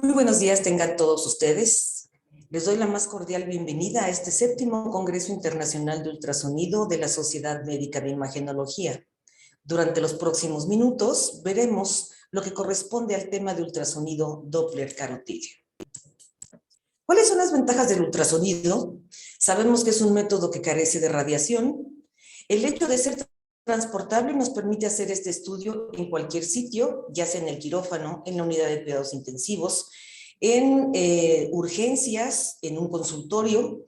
Muy buenos días tengan todos ustedes. Les doy la más cordial bienvenida a este séptimo Congreso Internacional de Ultrasonido de la Sociedad Médica de Imagenología. Durante los próximos minutos veremos lo que corresponde al tema de ultrasonido Doppler carotídeo. ¿Cuáles son las ventajas del ultrasonido? Sabemos que es un método que carece de radiación. El hecho de ser transportable nos permite hacer este estudio en cualquier sitio, ya sea en el quirófano, en la unidad de cuidados intensivos, en urgencias, en un consultorio.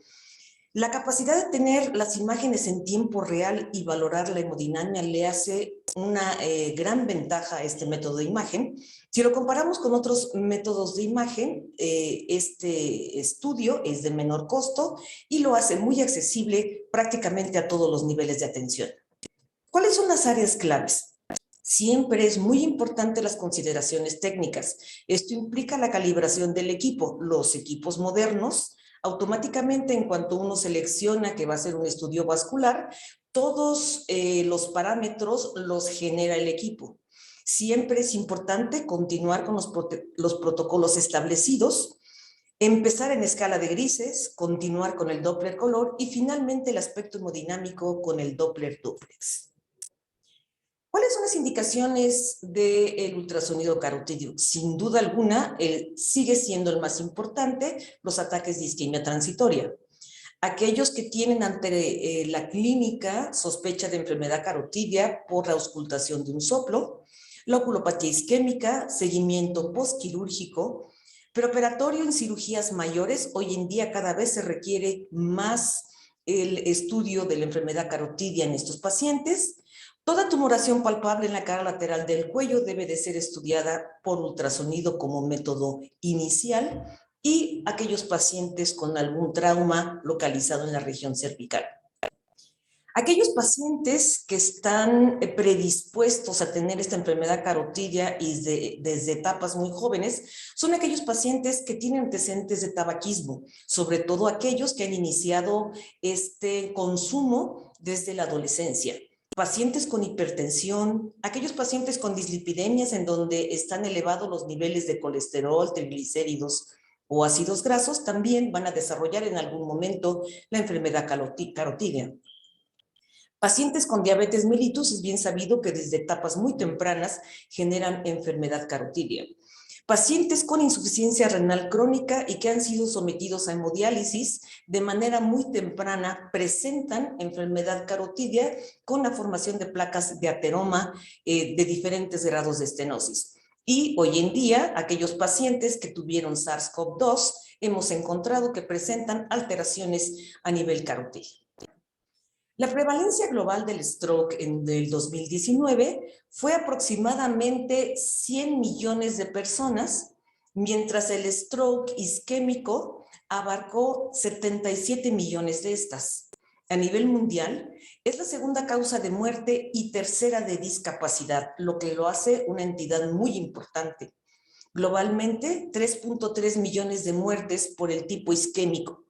La capacidad de tener las imágenes en tiempo real y valorar la hemodinamia le hace una gran ventaja a este método de imagen. Si lo comparamos con otros métodos de imagen, este estudio es de menor costo y lo hace muy accesible prácticamente a todos los niveles de atención. ¿Cuáles son las áreas claves? Siempre es muy importante las consideraciones técnicas. Esto implica la calibración del equipo. Los equipos modernos, automáticamente en cuanto uno selecciona que va a ser un estudio vascular, todos los parámetros los genera el equipo. Siempre es importante continuar con los protocolos establecidos, empezar en escala de grises, continuar con el Doppler color y finalmente el aspecto hemodinámico con el Doppler duplex. ¿Cuáles son las indicaciones del ultrasonido carotídeo? Sin duda alguna, sigue siendo el más importante, los ataques de isquemia transitoria. Aquellos que tienen ante la clínica sospecha de enfermedad carotídea por la auscultación de un soplo, la oculopatía isquémica, seguimiento postquirúrgico, preoperatorio en cirugías mayores. Hoy en día cada vez se requiere más el estudio de la enfermedad carotídea en estos pacientes. Toda tumoración palpable en la cara lateral del cuello debe de ser estudiada por ultrasonido como método inicial y aquellos pacientes con algún trauma localizado en la región cervical. Aquellos pacientes que están predispuestos a tener esta enfermedad carotídea y desde etapas muy jóvenes son aquellos pacientes que tienen antecedentes de tabaquismo, sobre todo aquellos que han iniciado este consumo desde la adolescencia. Pacientes con hipertensión, aquellos pacientes con dislipidemias en donde están elevados los niveles de colesterol, triglicéridos o ácidos grasos, también van a desarrollar en algún momento la enfermedad carotídea. Pacientes con diabetes mellitus es bien sabido que desde etapas muy tempranas generan enfermedad carotídea. Pacientes con insuficiencia renal crónica y que han sido sometidos a hemodiálisis de manera muy temprana presentan enfermedad carotídea con la formación de placas de ateroma de diferentes grados de estenosis. Y hoy en día, aquellos pacientes que tuvieron SARS-CoV-2 hemos encontrado que presentan alteraciones a nivel carotídeo. La prevalencia global del stroke en el 2019 fue aproximadamente 100 millones de personas, mientras el stroke isquémico abarcó 77 millones de estas. A nivel mundial, es la segunda causa de muerte y tercera de discapacidad, lo que lo hace una entidad muy importante. Globalmente, 3.3 millones de muertes por el tipo isquémico.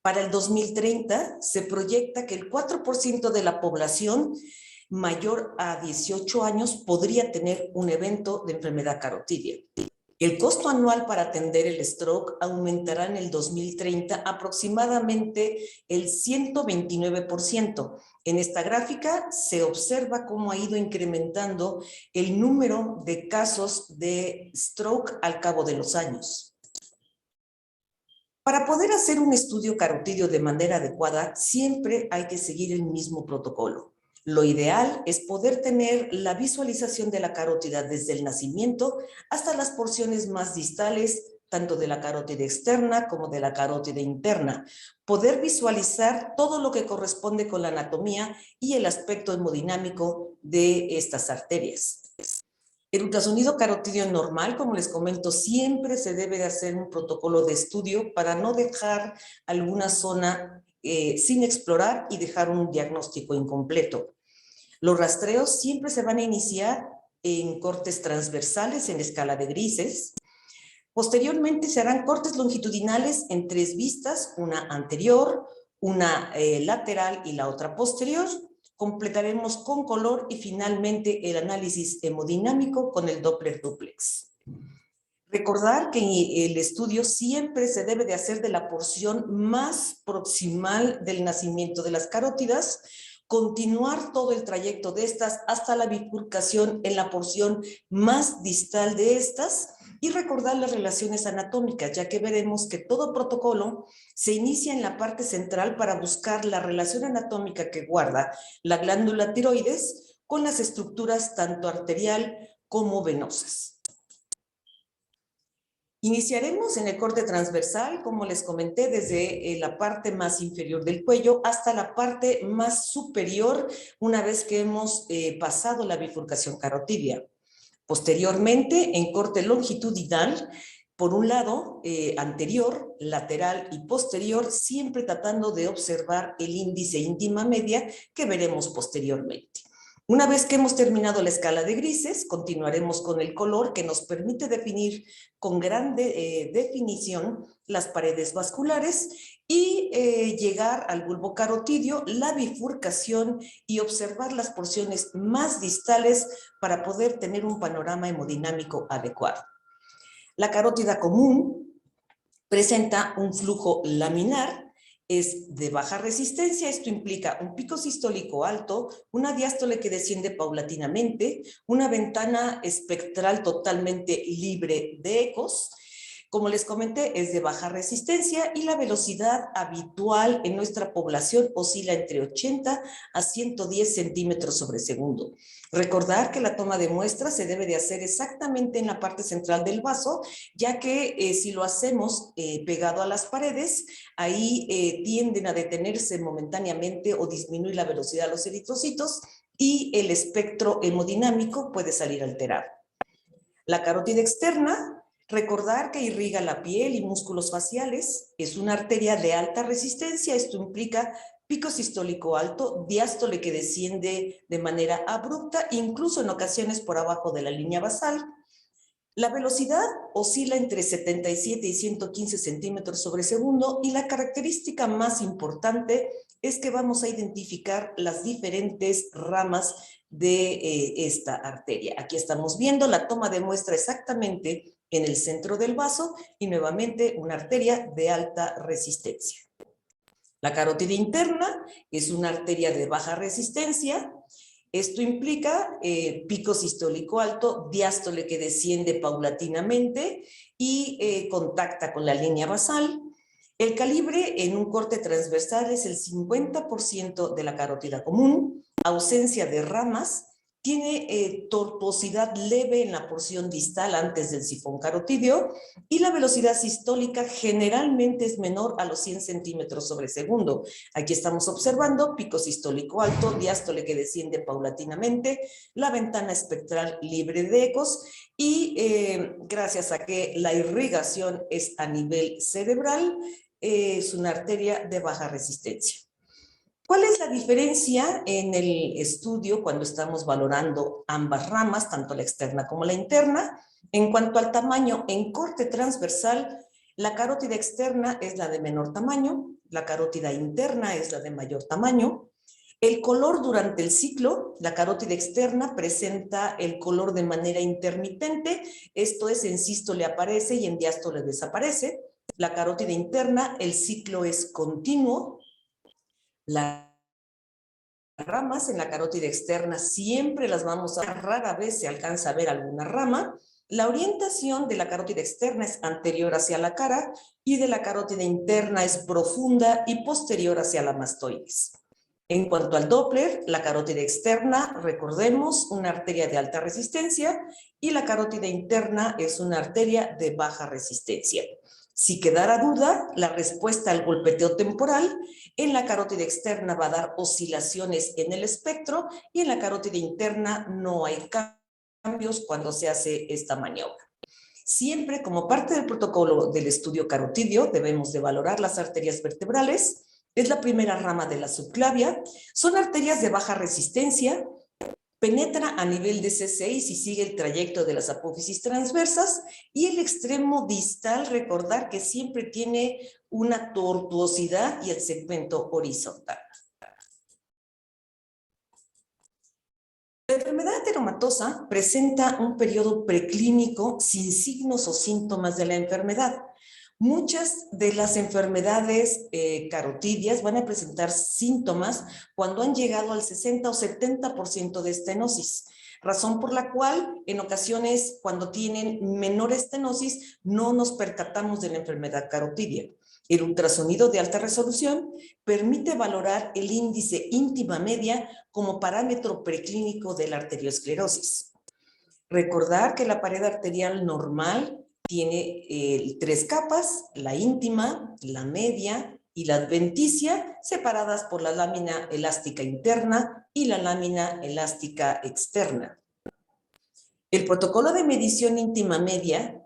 Para el 2030 se proyecta que el 4% de la población mayor a 18 años podría tener un evento de enfermedad carotídea. El costo anual para atender el stroke aumentará en el 2030 aproximadamente el 129%. En esta gráfica se observa cómo ha ido incrementando el número de casos de stroke al cabo de los años. Para poder hacer un estudio carotídeo de manera adecuada, siempre hay que seguir el mismo protocolo. Lo ideal es poder tener la visualización de la carótida desde el nacimiento hasta las porciones más distales, tanto de la carótida externa como de la carótida interna. Poder visualizar todo lo que corresponde con la anatomía y el aspecto hemodinámico de estas arterias. El ultrasonido carotídeo normal, como les comento, siempre se debe de hacer un protocolo de estudio para no dejar alguna zona sin explorar y dejar un diagnóstico incompleto. Los rastreos siempre se van a iniciar en cortes transversales en escala de grises. Posteriormente se harán cortes longitudinales en 3 vistas, una anterior, una lateral y la otra posterior. Completaremos con color y finalmente el análisis hemodinámico con el Doppler duplex. Recordar que el estudio siempre se debe de hacer de la porción más proximal del nacimiento de las carótidas, continuar todo el trayecto de estas hasta la bifurcación en la porción más distal de estas y recordar las relaciones anatómicas, ya que veremos que todo protocolo se inicia en la parte central para buscar la relación anatómica que guarda la glándula tiroides con las estructuras tanto arterial como venosas. Iniciaremos en el corte transversal, como les comenté, desde la parte más inferior del cuello hasta la parte más superior, una vez que hemos pasado la bifurcación carotidia. Posteriormente, en corte longitudinal, por un lado, anterior, lateral y posterior, siempre tratando de observar el índice íntima media que veremos posteriormente. Una vez que hemos terminado la escala de grises, continuaremos con el color que nos permite definir con gran definición las paredes vasculares y llegar al bulbo carotidio, la bifurcación y observar las porciones más distales para poder tener un panorama hemodinámico adecuado. La carótida común presenta un flujo laminar, es de baja resistencia, esto implica un pico sistólico alto, una diástole que desciende paulatinamente, una ventana espectral totalmente libre de ecos. Como les comenté, es de baja resistencia y la velocidad habitual en nuestra población oscila entre 80 a 110 centímetros sobre segundo. Recordar que la toma de muestras se debe de hacer exactamente en la parte central del vaso, ya que si lo hacemos pegado a las paredes, ahí tienden a detenerse momentáneamente o disminuir la velocidad de los eritrocitos y el espectro hemodinámico puede salir alterado. La carótida externa, recordar que irriga la piel y músculos faciales, es una arteria de alta resistencia, esto implica pico sistólico alto, diástole que desciende de manera abrupta, incluso en ocasiones por abajo de la línea basal. La velocidad oscila entre 77 y 115 centímetros sobre segundo y la característica más importante es que vamos a identificar las diferentes ramas de esta arteria. Aquí estamos viendo la toma de muestra exactamente en el centro del vaso y nuevamente una arteria de alta resistencia. La carótida interna es una arteria de baja resistencia. Esto implica pico sistólico alto, diástole que desciende paulatinamente y contacta con la línea basal. El calibre en un corte transversal es el 50% de la carótida común, ausencia de ramas, tiene tortuosidad leve en la porción distal antes del sifón carotídeo y la velocidad sistólica generalmente es menor a los 100 centímetros sobre segundo. Aquí estamos observando pico sistólico alto, diástole que desciende paulatinamente, la ventana espectral libre de ecos y gracias a que la irrigación es a nivel cerebral, es una arteria de baja resistencia. ¿Cuál es la diferencia en el estudio cuando estamos valorando ambas ramas, tanto la externa como la interna? En cuanto al tamaño, en corte transversal, la carótida externa es la de menor tamaño, la carótida interna es la de mayor tamaño. El color durante el ciclo, la carótida externa presenta el color de manera intermitente, esto es, en sístole aparece y en diástole desaparece. La carótida interna, el ciclo es continuo. Las ramas en la carótida externa siempre las vamos a ver, rara vez se alcanza a ver alguna rama. La orientación de la carótida externa es anterior hacia la cara y de la carótida interna es profunda y posterior hacia la mastoides. En cuanto al Doppler, la carótida externa, recordemos, una arteria de alta resistencia y la carótida interna es una arteria de baja resistencia. Si quedara duda, la respuesta al golpeteo temporal en la carótida externa va a dar oscilaciones en el espectro y en la carótida interna no hay cambios cuando se hace esta maniobra. Siempre como parte del protocolo del estudio carotidio debemos de valorar las arterias vertebrales. Es la primera rama de la subclavia. Son arterias de baja resistencia. Penetra a nivel de C6 y sigue el trayecto de las apófisis transversas y el extremo distal, recordar que siempre tiene una tortuosidad y el segmento horizontal. enfermedad ateromatosa presenta un periodo preclínico sin signos o síntomas de la enfermedad. Muchas de las enfermedades carotidias van a presentar síntomas cuando han llegado al 60 o 70% de estenosis, razón por la cual en ocasiones cuando tienen menor estenosis no nos percatamos de la enfermedad carotidia. El ultrasonido de alta resolución permite valorar el índice íntima media como parámetro preclínico de la arteriosclerosis. Recordar que la pared arterial normal tiene 3 capas, la íntima, la media y la adventicia, separadas por la lámina elástica interna y la lámina elástica externa. El protocolo de medición íntima media,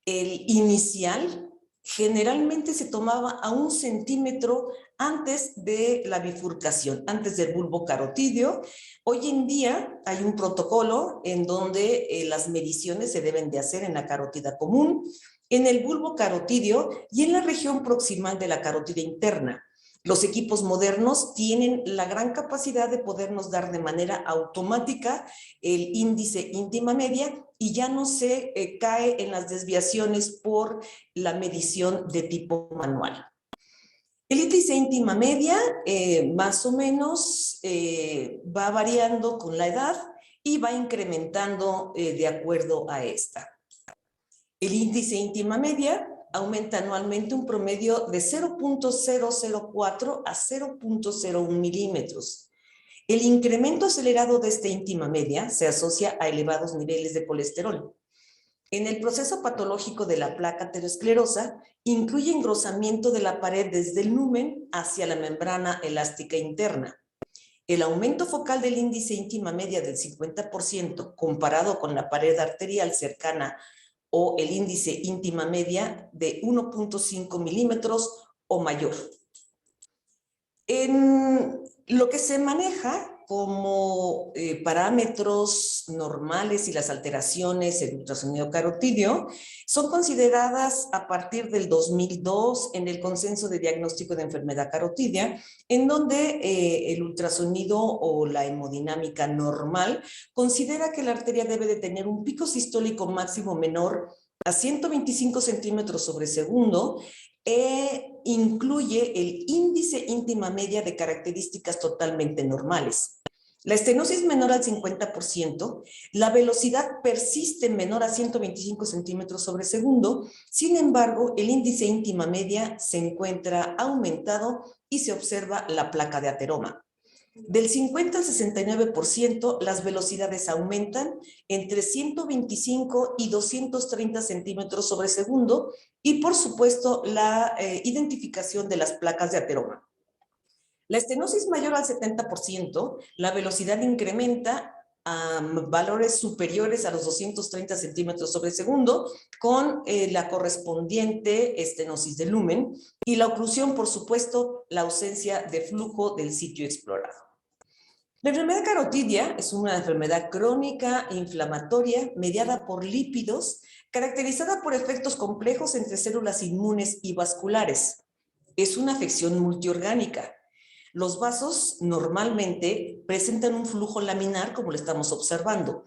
el inicial, generalmente se tomaba a 1 centímetro antes de la bifurcación, antes del bulbo carotidio. Hoy en día hay un protocolo en donde las mediciones se deben de hacer en la carótida común, en el bulbo carotidio y en la región proximal de la carótida interna. Los equipos modernos tienen la gran capacidad de podernos dar de manera automática el índice íntima media y ya no se cae en las desviaciones por la medición de tipo manual. El índice íntima media más o menos va variando con la edad y va incrementando de acuerdo a esta. El índice íntima media aumenta anualmente un promedio de 0.004 a 0.01 milímetros. El incremento acelerado de esta íntima media se asocia a elevados niveles de colesterol. En el proceso patológico de la placa aterosclerosa, incluye engrosamiento de la pared desde el lumen hacia la membrana elástica interna. El aumento focal del índice íntima media del 50% comparado con la pared arterial cercana o el índice íntima media de 1.5 milímetros o mayor. En lo que se maneja como parámetros normales y las alteraciones en ultrasonido carotidio son consideradas a partir del 2002 en el consenso de diagnóstico de enfermedad carotidia, en donde el ultrasonido o la hemodinámica normal considera que la arteria debe de tener un pico sistólico máximo menor a 125 centímetros sobre segundo, incluye el índice íntima media de características totalmente normales. La estenosis menor al 50%, la velocidad persiste menor a 125 centímetros sobre segundo, sin embargo, el índice íntima media se encuentra aumentado y se observa la placa de ateroma. Del 50 al 69%, las velocidades aumentan entre 125 y 230 centímetros sobre segundo y, por supuesto, la identificación de las placas de ateroma. La estenosis mayor al 70%, la velocidad incrementa a valores superiores a los 230 centímetros sobre segundo con la correspondiente estenosis de lumen y la oclusión, por supuesto, la ausencia de flujo del sitio explorado. La enfermedad carotidia es una enfermedad crónica e inflamatoria mediada por lípidos, caracterizada por efectos complejos entre células inmunes y vasculares. Es una afección multiorgánica. Los vasos normalmente presentan un flujo laminar, como lo estamos observando.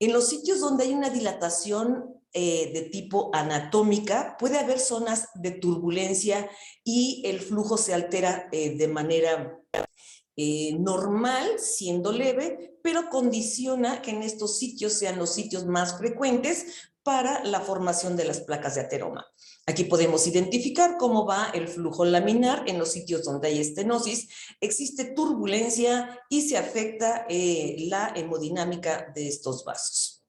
En los sitios donde hay una dilatación de tipo anatómica, puede haber zonas de turbulencia y el flujo se altera de manera normal, siendo leve, pero condiciona que en estos sitios sean los sitios más frecuentes para la formación de las placas de ateroma. Aquí podemos identificar cómo va el flujo laminar en los sitios donde hay estenosis, existe turbulencia y se afecta la hemodinámica de estos vasos.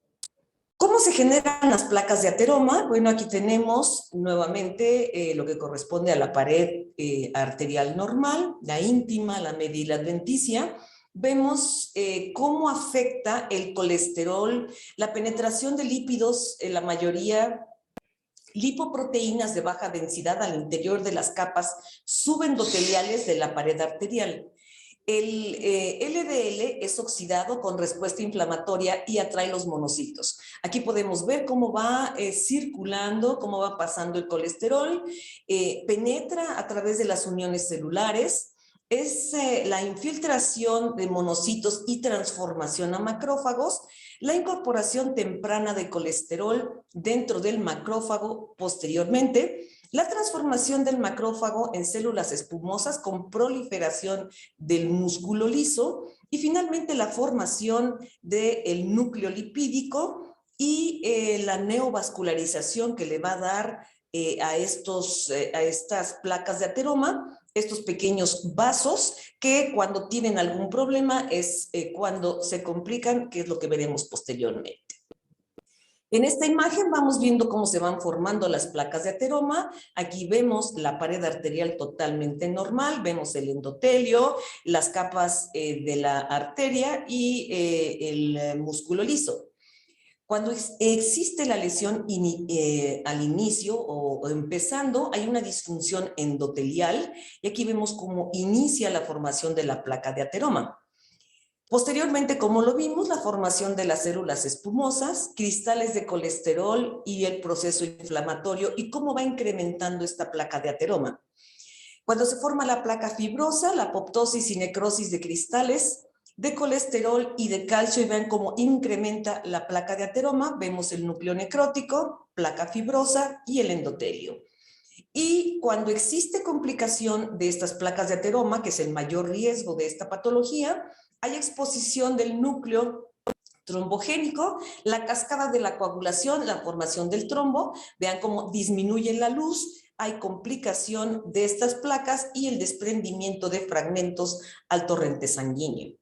¿Cómo se generan las placas de ateroma? Bueno, aquí tenemos nuevamente lo que corresponde a la pared arterial normal, la íntima, la media y la adventicia. Vemos cómo afecta el colesterol, la penetración de lípidos, la mayoría lipoproteínas de baja densidad al interior de las capas subendoteliales de la pared arterial. El LDL es oxidado con respuesta inflamatoria y atrae los monocitos. Aquí podemos ver cómo va circulando, cómo va pasando el colesterol, penetra a través de las uniones celulares. es la infiltración de monocitos y transformación a macrófagos, la incorporación temprana de colesterol dentro del macrófago posteriormente, la transformación del macrófago en células espumosas con proliferación del músculo liso y finalmente la formación del núcleo lipídico y la neovascularización que le va a dar a estas placas de ateroma, estos pequeños vasos que cuando tienen algún problema es cuando se complican, que es lo que veremos posteriormente. En esta imagen vamos viendo cómo se van formando las placas de ateroma. Aquí vemos la pared arterial totalmente normal, vemos el endotelio, las capas de la arteria y el músculo liso. Cuando existe la lesión al inicio o empezando, hay una disfunción endotelial y aquí vemos cómo inicia la formación de la placa de ateroma. Posteriormente, como lo vimos, la formación de las células espumosas, cristales de colesterol y el proceso inflamatorio y cómo va incrementando esta placa de ateroma. Cuando se forma la placa fibrosa, la apoptosis y necrosis de cristales de colesterol y de calcio y vean cómo incrementa la placa de ateroma. Vemos el núcleo necrótico, placa fibrosa y el endotelio. Y cuando existe complicación de estas placas de ateroma, que es el mayor riesgo de esta patología, hay exposición del núcleo trombogénico, la cascada de la coagulación, la formación del trombo, vean cómo disminuye la luz, hay complicación de estas placas y el desprendimiento de fragmentos al torrente sanguíneo.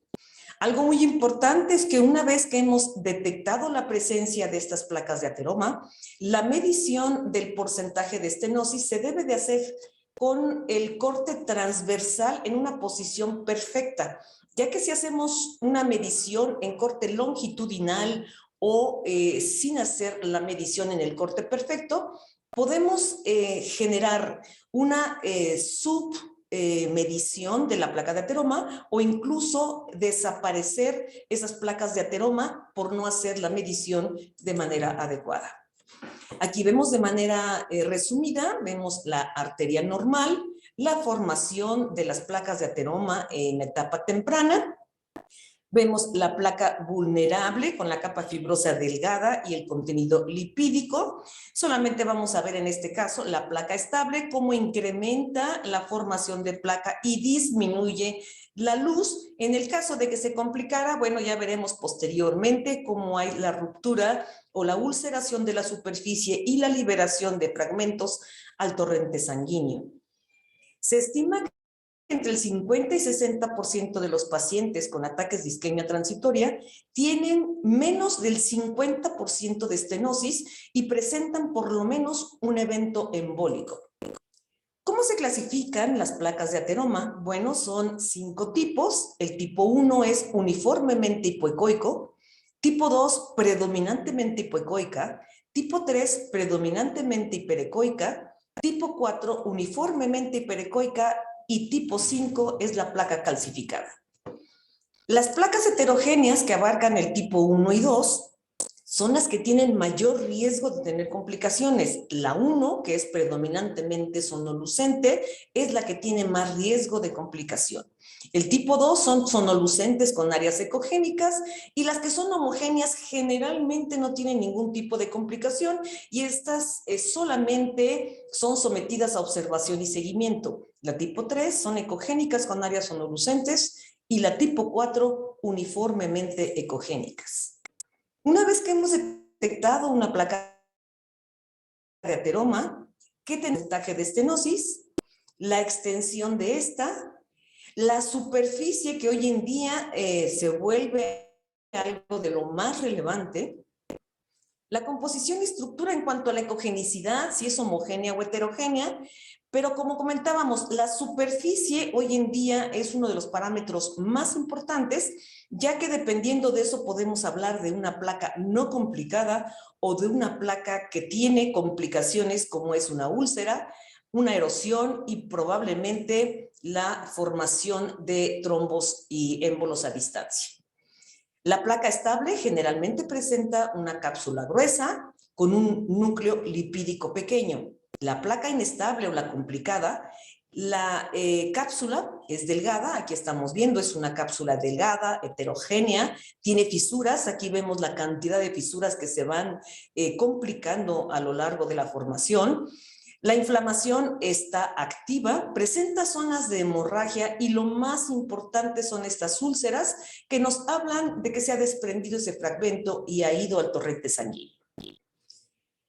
Algo muy importante es que una vez que hemos detectado la presencia de estas placas de ateroma, la medición del porcentaje de estenosis se debe de hacer con el corte transversal en una posición perfecta, ya que si hacemos una medición en corte longitudinal o sin hacer la medición en el corte perfecto, podemos generar una medición de la placa de ateroma o incluso desaparecer esas placas de ateroma por no hacer la medición de manera adecuada. Aquí vemos de manera resumida, vemos la arteria normal, la formación de las placas de ateroma en etapa temprana. Vemos la placa vulnerable con la capa fibrosa delgada y el contenido lipídico. Solamente vamos a ver en este caso la placa estable, cómo incrementa la formación de placa y disminuye la luz. En el caso de que se complicara, bueno, ya veremos posteriormente cómo hay la ruptura o la ulceración de la superficie y la liberación de fragmentos al torrente sanguíneo. Se estima que entre el 50 y 60% de los pacientes con ataques de isquemia transitoria tienen menos del 50% de estenosis y presentan por lo menos un evento embólico. ¿Cómo se clasifican las placas de ateroma? Bueno, son 5 tipos. El tipo 1 es uniformemente hipoecoico, tipo 2 predominantemente hipoecoica, tipo 3 predominantemente hiperecoica, tipo 4 uniformemente hiperecoica y tipo 5 es la placa calcificada. Las placas heterogéneas que abarcan el tipo 1 y 2 son las que tienen mayor riesgo de tener complicaciones. La 1, que es predominantemente sonolucente, es la que tiene más riesgo de complicación. El tipo 2 son sonolucentes con áreas ecogénicas y las que son homogéneas generalmente no tienen ningún tipo de complicación y estas solamente son sometidas a observación y seguimiento. La tipo 3 son ecogénicas con áreas sonolucentes y la tipo 4 uniformemente ecogénicas. Una vez que hemos detectado una placa de ateroma, ¿qué porcentaje de estenosis? La extensión de esta, la superficie que hoy en día se vuelve algo de lo más relevante, la composición y estructura en cuanto a la ecogenicidad, si es homogénea o heterogénea, pero como comentábamos, la superficie hoy en día es uno de los parámetros más importantes, ya que dependiendo de eso podemos hablar de una placa no complicada o de una placa que tiene complicaciones como es una úlcera, una erosión y probablemente la formación de trombos y émbolos a distancia. La placa estable generalmente presenta una cápsula gruesa con un núcleo lipídico pequeño. La placa inestable o la complicada La cápsula es delgada, aquí estamos viendo, es una cápsula delgada, heterogénea, tiene fisuras, aquí vemos la cantidad de fisuras que se van complicando a lo largo de la formación. La inflamación está activa, presenta zonas de hemorragia y lo más importante son estas úlceras que nos hablan de que se ha desprendido ese fragmento y ha ido al torrente sanguíneo.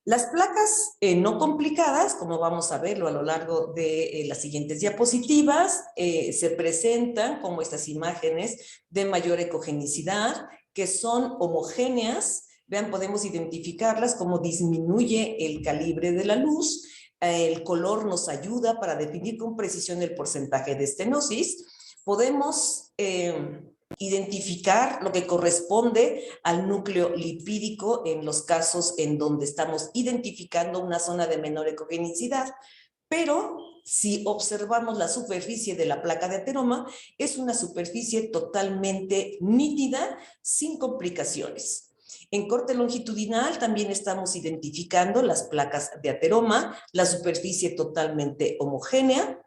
Las placas no complicadas, como vamos a verlo a lo largo de las siguientes diapositivas, se presentan como estas imágenes de mayor ecogenicidad, que son homogéneas. Vean, podemos identificarlas como disminuye el calibre de la luz. El color nos ayuda para definir con precisión el porcentaje de estenosis. Podemos identificar lo que corresponde al núcleo lipídico en los casos en donde estamos identificando una zona de menor ecogenicidad, pero si observamos la superficie de la placa de ateroma, es una superficie totalmente nítida, sin complicaciones. En corte longitudinal también estamos identificando las placas de ateroma, la superficie totalmente homogénea.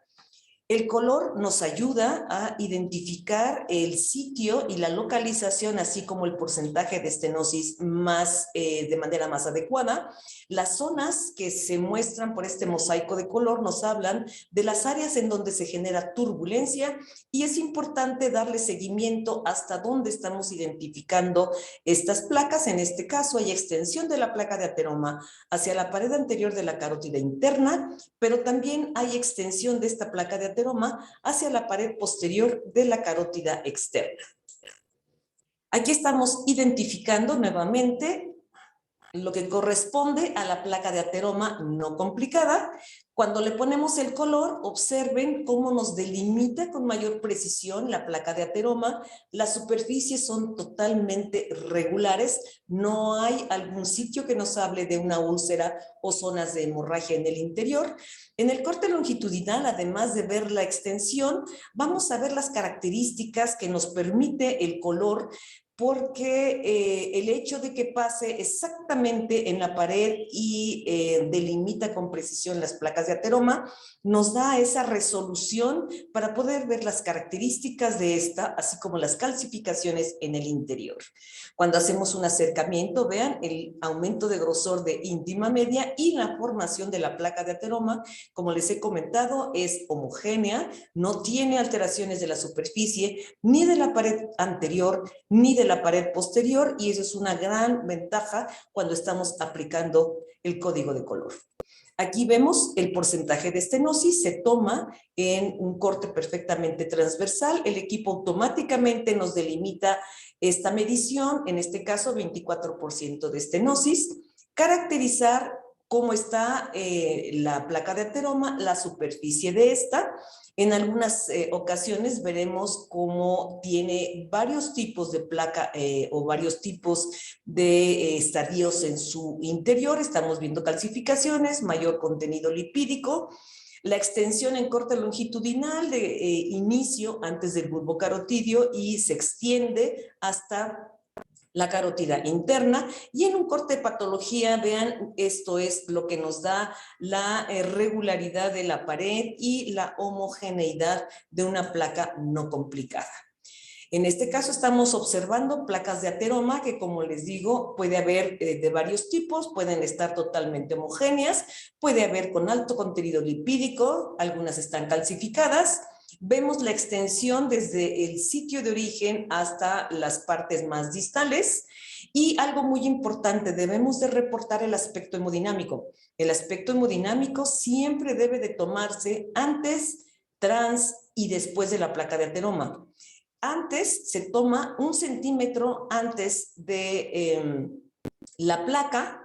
El color nos ayuda a identificar el sitio y la localización, así como el porcentaje de estenosis de manera más adecuada. Las zonas que se muestran por este mosaico de color nos hablan de las áreas en donde se genera turbulencia y es importante darle seguimiento hasta dónde estamos identificando estas placas. En este caso hay extensión de la placa de ateroma hacia la pared anterior de la carótida interna, pero también hay extensión de esta placa de ateroma hacia la pared posterior de la carótida externa. Aquí estamos identificando nuevamente lo que corresponde a la placa de ateroma no complicada. Cuando le ponemos el color, observen cómo nos delimita con mayor precisión la placa de ateroma. Las superficies son totalmente regulares, no hay algún sitio que nos hable de una úlcera o zonas de hemorragia en el interior. En el corte longitudinal, además de ver la extensión, vamos a ver las características que nos permite el color, porque el hecho de que pase exactamente en la pared y delimita con precisión las placas de ateroma, nos da esa resolución para poder ver las características de esta, así como las calcificaciones en el interior. Cuando hacemos un acercamiento, vean el aumento de grosor de íntima media y la formación de la placa de ateroma, como les he comentado, es homogénea, no tiene alteraciones de la superficie, ni de la pared anterior, ni de la pared posterior, y eso es una gran ventaja cuando estamos aplicando el código de color. Aquí vemos el porcentaje de estenosis, se toma en un corte perfectamente transversal, el equipo automáticamente nos delimita esta medición, en este caso 24% de estenosis, caracterizar cómo está la placa de ateroma, la superficie de esta. En algunas ocasiones veremos cómo tiene varios tipos de placa o varios tipos de estadios en su interior. Estamos viendo calcificaciones, mayor contenido lipídico, la extensión en corte longitudinal de inicio antes del bulbo carotidio y se extiende hasta la carótida interna, y en un corte de patología, vean, esto es lo que nos da la regularidad de la pared y la homogeneidad de una placa no complicada. En este caso estamos observando placas de ateroma que, como les digo, puede haber de varios tipos, pueden estar totalmente homogéneas, puede haber con alto contenido lipídico, algunas están calcificadas. Vemos la extensión desde el sitio de origen hasta las partes más distales. Y algo muy importante, debemos de reportar el aspecto hemodinámico. El aspecto hemodinámico siempre debe de tomarse antes, tras y después de la placa de ateroma. Antes se toma 1 centímetro antes de la placa.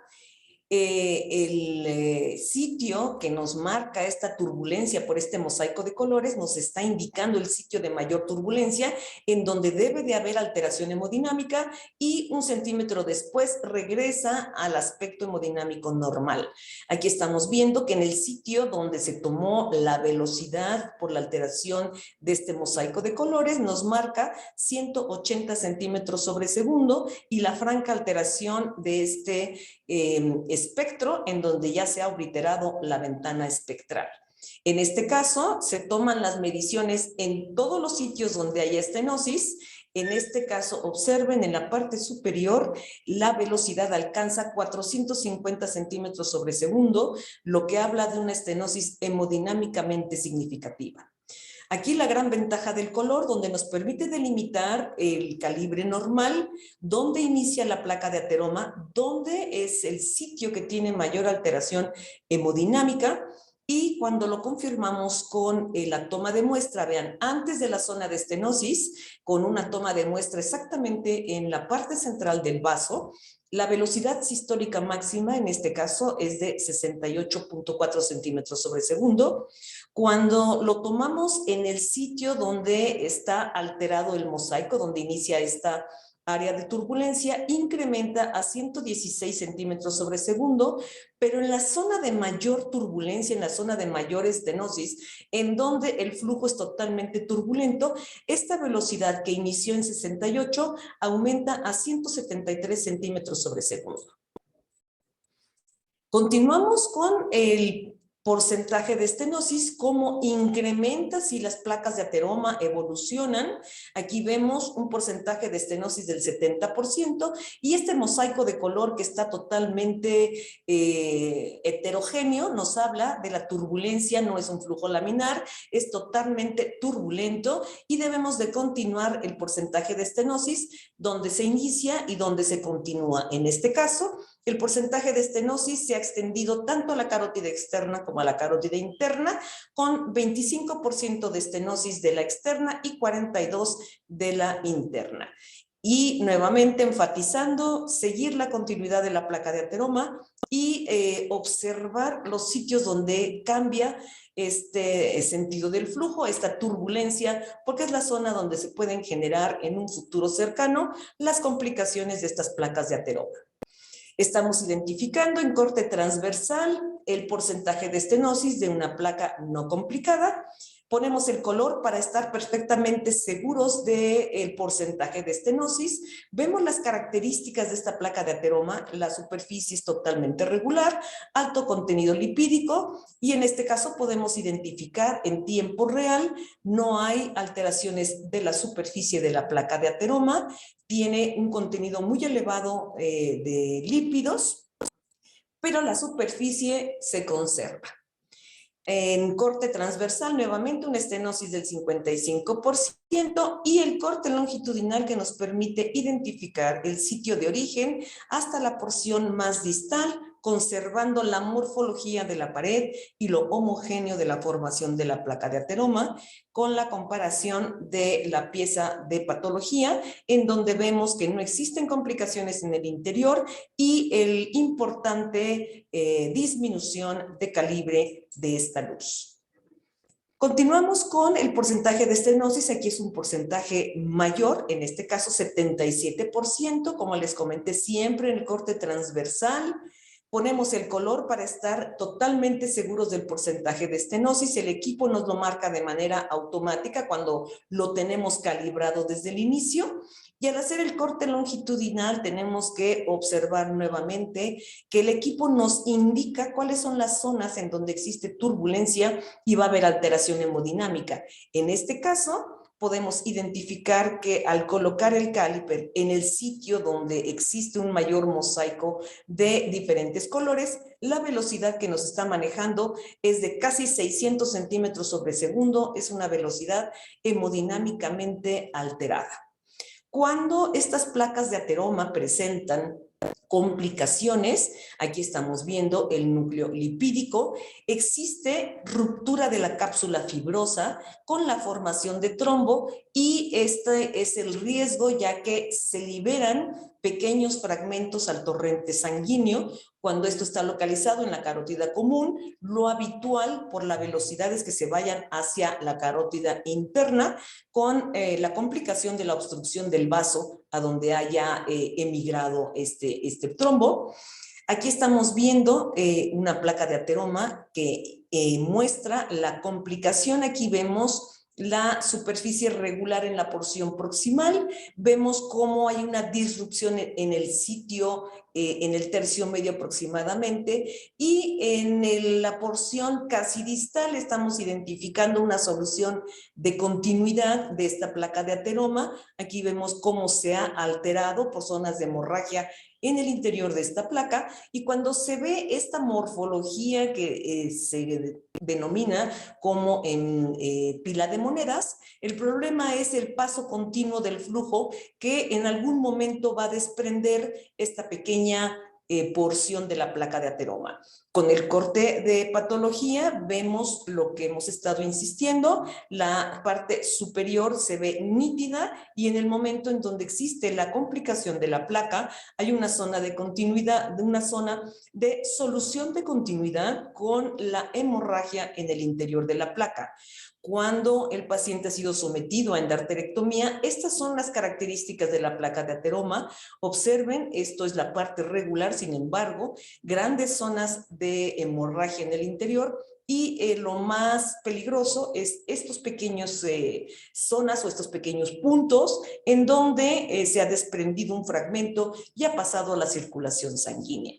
El sitio que nos marca esta turbulencia por este mosaico de colores nos está indicando el sitio de mayor turbulencia en donde debe de haber alteración hemodinámica, y 1 centímetro después regresa al aspecto hemodinámico normal. Aquí estamos viendo que en el sitio donde se tomó la velocidad por la alteración de este mosaico de colores nos marca 180 centímetros sobre segundo, y la franca alteración de este espectro en donde ya se ha obliterado la ventana espectral. En este caso, se toman las mediciones en todos los sitios donde haya estenosis. En este caso, observen en la parte superior, la velocidad alcanza 450 centímetros sobre segundo, lo que habla de una estenosis hemodinámicamente significativa. Aquí la gran ventaja del color, donde nos permite delimitar el calibre normal, dónde inicia la placa de ateroma, dónde es el sitio que tiene mayor alteración hemodinámica, y cuando lo confirmamos con la toma de muestra, vean, antes de la zona de estenosis, con una toma de muestra exactamente en la parte central del vaso, la velocidad sistólica máxima en este caso es de 68.4 centímetros sobre segundo. Cuando lo tomamos en el sitio donde está alterado el mosaico, donde inicia esta área de turbulencia, incrementa a 116 centímetros sobre segundo, pero en la zona de mayor turbulencia, en la zona de mayor estenosis, en donde el flujo es totalmente turbulento, esta velocidad que inició en 68 aumenta a 173 centímetros sobre segundo. Continuamos con el porcentaje de estenosis, cómo incrementa si las placas de ateroma evolucionan. Aquí vemos un porcentaje de estenosis del 70% y este mosaico de color que está totalmente heterogéneo nos habla de la turbulencia, no es un flujo laminar, es totalmente turbulento y debemos de continuar el porcentaje de estenosis donde se inicia y donde se continúa. En este caso, el porcentaje de estenosis se ha extendido tanto a la carótida externa como a la carótida interna, con 25% de estenosis de la externa y 42% de la interna. Y nuevamente enfatizando, seguir la continuidad de la placa de ateroma y observar los sitios donde cambia este sentido del flujo, esta turbulencia, porque es la zona donde se pueden generar en un futuro cercano las complicaciones de estas placas de ateroma. Estamos identificando en corte transversal el porcentaje de estenosis de una placa no complicada. Ponemos el color para estar perfectamente seguros del porcentaje de estenosis. Vemos las características de esta placa de ateroma. La superficie es totalmente regular, alto contenido lipídico y en este caso podemos identificar en tiempo real, no hay alteraciones de la superficie de la placa de ateroma. Tiene un contenido muy elevado de lípidos, pero la superficie se conserva. En corte transversal, nuevamente una estenosis del 55% y el corte longitudinal que nos permite identificar el sitio de origen hasta la porción más distal, conservando la morfología de la pared y lo homogéneo de la formación de la placa de ateroma, con la comparación de la pieza de patología, en donde vemos que no existen complicaciones en el interior y el importante disminución de calibre de esta luz. Continuamos con el porcentaje de estenosis. Aquí es un porcentaje mayor, en este caso 77%, como les comenté siempre en el corte transversal. Ponemos el color para estar totalmente seguros del porcentaje de estenosis. El equipo nos lo marca de manera automática cuando lo tenemos calibrado desde el inicio. Y al hacer el corte longitudinal tenemos que observar nuevamente que el equipo nos indica cuáles son las zonas en donde existe turbulencia y va a haber alteración hemodinámica. En este caso, podemos identificar que al colocar el caliper en el sitio donde existe un mayor mosaico de diferentes colores, la velocidad que nos está manejando es de casi 600 centímetros sobre segundo, es una velocidad hemodinámicamente alterada. Cuando estas placas de ateroma presentan complicaciones, aquí estamos viendo el núcleo lipídico, existe ruptura de la cápsula fibrosa con la formación de trombo y este es el riesgo ya que se liberan pequeños fragmentos al torrente sanguíneo. Cuando esto está localizado en la carótida común, lo habitual por la velocidad es que se vayan hacia la carótida interna con la complicación de la obstrucción del vaso a donde haya emigrado este trombo. Aquí estamos viendo una placa de ateroma que muestra la complicación. Aquí vemos la superficie regular en la porción proximal. Vemos cómo hay una disrupción en el sitio, en el tercio medio aproximadamente, y en la porción casi distal estamos identificando una solución de continuidad de esta placa de ateroma. Aquí vemos cómo se ha alterado por zonas de hemorragia en el interior de esta placa, y cuando se ve esta morfología que se denomina como en pila de monedas, el problema es el paso continuo del flujo que en algún momento va a desprender esta pequeña porción de la placa de ateroma. Con el corte de patología vemos lo que hemos estado insistiendo, la parte superior se ve nítida, y en el momento en donde existe la complicación de la placa hay una zona de continuidad, una zona de solución de continuidad con la hemorragia en el interior de la placa. Cuando el paciente ha sido sometido a endarterectomía, estas son las características de la placa de ateroma. Observen, esto es la parte regular, sin embargo, grandes zonas de hemorragia en el interior, y lo más peligroso es estos pequeños zonas o estos pequeños puntos en donde se ha desprendido un fragmento y ha pasado a la circulación sanguínea.